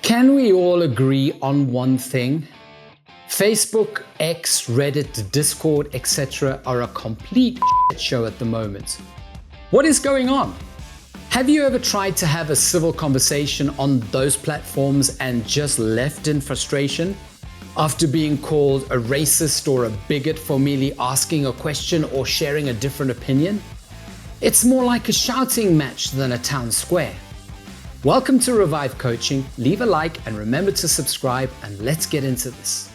Can we all agree on one thing? Facebook, X, Reddit, Discord, etc. are a complete shit show at the moment. What is going on? Have you ever tried to have a civil conversation on those platforms and just left in frustration? After being called a racist or a bigot for merely asking a question or sharing a different opinion? It's more like a shouting match than a town square. Welcome to Revive Coaching. Leave a like and remember to subscribe, and let's get into this.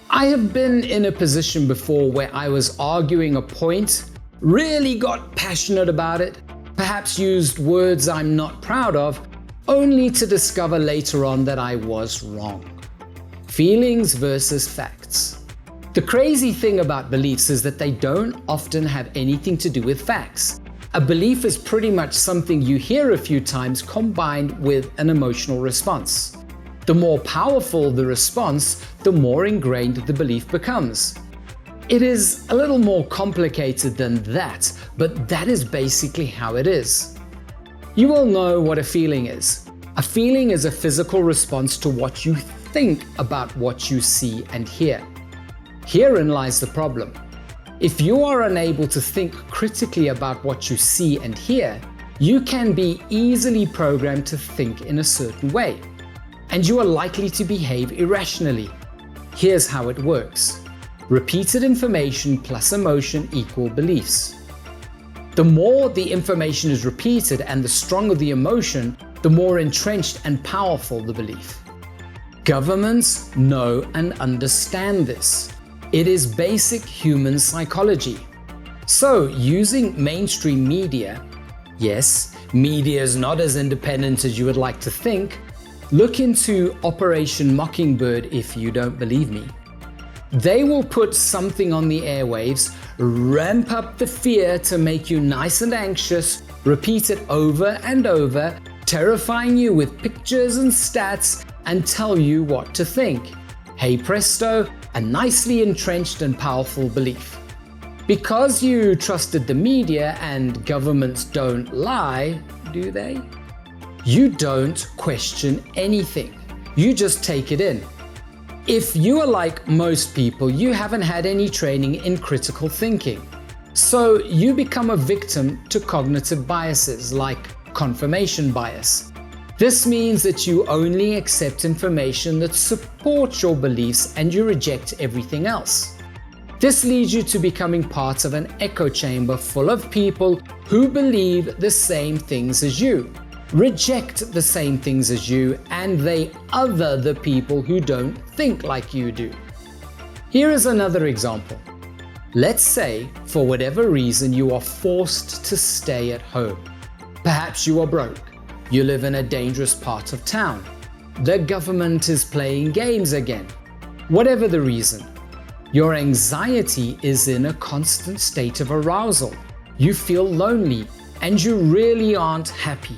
I have been in a position before where I was arguing a point, really got passionate about it, perhaps used words I'm not proud of, only to discover later on that I was wrong. Feelings versus facts. The crazy thing about beliefs is that they don't often have anything to do with facts. A belief is pretty much something you hear a few times combined with an emotional response. The more powerful the response, the more ingrained the belief becomes. It is a little more complicated than that, but that is basically how it is. You all know what a feeling is. A feeling is a physical response to what you think about what you see and hear. Herein lies the problem. If you are unable to think critically about what you see and hear, you can be easily programmed to think in a certain way, and you are likely to behave irrationally. Here's how it works. Repeated information plus emotion equal beliefs. The more the information is repeated and the stronger the emotion, the more entrenched and powerful the belief. Governments know and understand this. It is basic human psychology. So, using mainstream media, yes, media is not as independent as you would like to think. Look into Operation Mockingbird if you don't believe me. They will put something on the airwaves, ramp up the fear to make you nice and anxious, repeat it over and over, terrifying you with pictures and stats, and tell you what to think. Hey presto, a nicely entrenched and powerful belief. Because you trusted the media, and governments don't lie, do they? You don't question anything. You just take it in. If you are like most people, you haven't had any training in critical thinking. So you become a victim to cognitive biases like confirmation bias. This means that you only accept information that supports your beliefs and you reject everything else. This leads you to becoming part of an echo chamber full of people who believe the same things as you, reject the same things as you, and they other the people who don't think like you do. Here is another example. Let's say, for whatever reason, you are forced to stay at home. Perhaps you are broke. You live in a dangerous part of town. The government is playing games again. Whatever the reason, your anxiety is in a constant state of arousal. You feel lonely and you really aren't happy.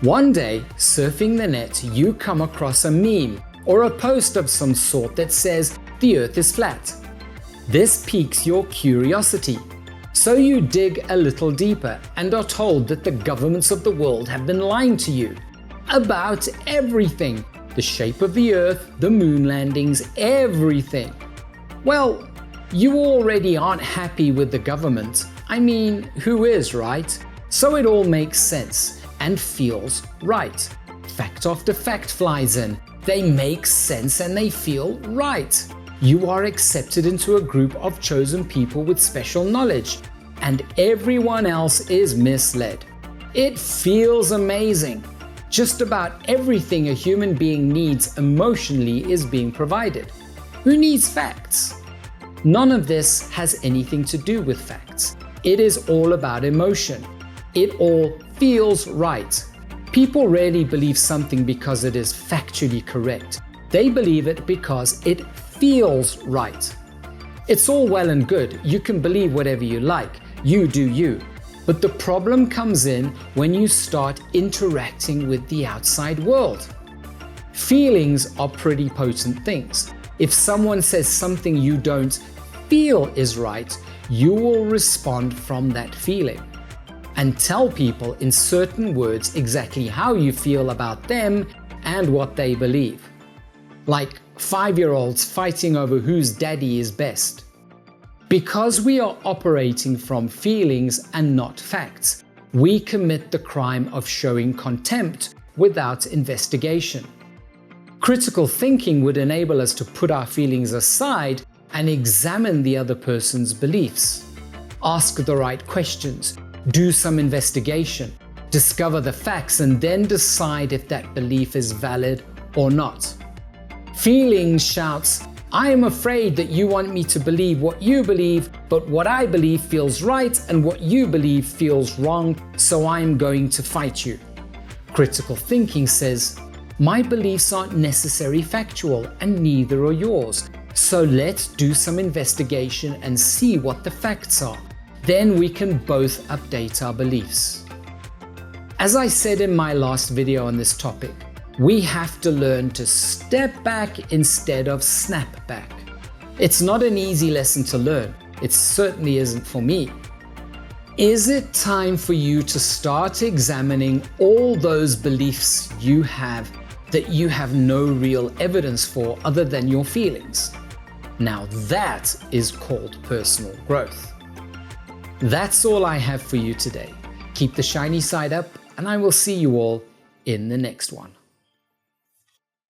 One day, surfing the net, you come across a meme or a post of some sort that says the earth is flat. This piques your curiosity. So you dig a little deeper and are told that the governments of the world have been lying to you about everything. The shape of the earth, the moon landings, everything. Well, you already aren't happy with the government. I mean, who is, right? So it all makes sense and feels right. Fact after fact flies in. They make sense and they feel right. You are accepted into a group of chosen people with special knowledge, and everyone else is misled. It feels amazing. Just about everything a human being needs emotionally is being provided. Who needs facts? None of this has anything to do with facts. It is all about emotion. It all feels right. People rarely believe something because it is factually correct. They believe it because it feels right. It's all well and good. You can believe whatever you like. You do you. But the problem comes in when you start interacting with the outside world. Feelings are pretty potent things. If someone says something you don't feel is right, you will respond from that feeling and tell people in certain words exactly how you feel about them and what they believe. Like 5-year-olds fighting over whose daddy is best. Because we are operating from feelings and not facts, we commit the crime of showing contempt without investigation. Critical thinking would enable us to put our feelings aside and examine the other person's beliefs. Ask the right questions, do some investigation, discover the facts, and then decide if that belief is valid or not. Feelings shouts, "I am afraid that you want me to believe what you believe, but what I believe feels right and what you believe feels wrong, so I'm going to fight you." Critical thinking says, "My beliefs aren't necessarily factual and neither are yours. So let's do some investigation and see what the facts are. Then we can both update our beliefs." As I said in my last video on this topic, we have to learn to step back instead of snap back. It's not an easy lesson to learn. It certainly isn't for me. Is it time for you to start examining all those beliefs you have that you have no real evidence for other than your feelings? Now that is called personal growth. That's all I have for you today. Keep the shiny side up, and I will see you all in the next one.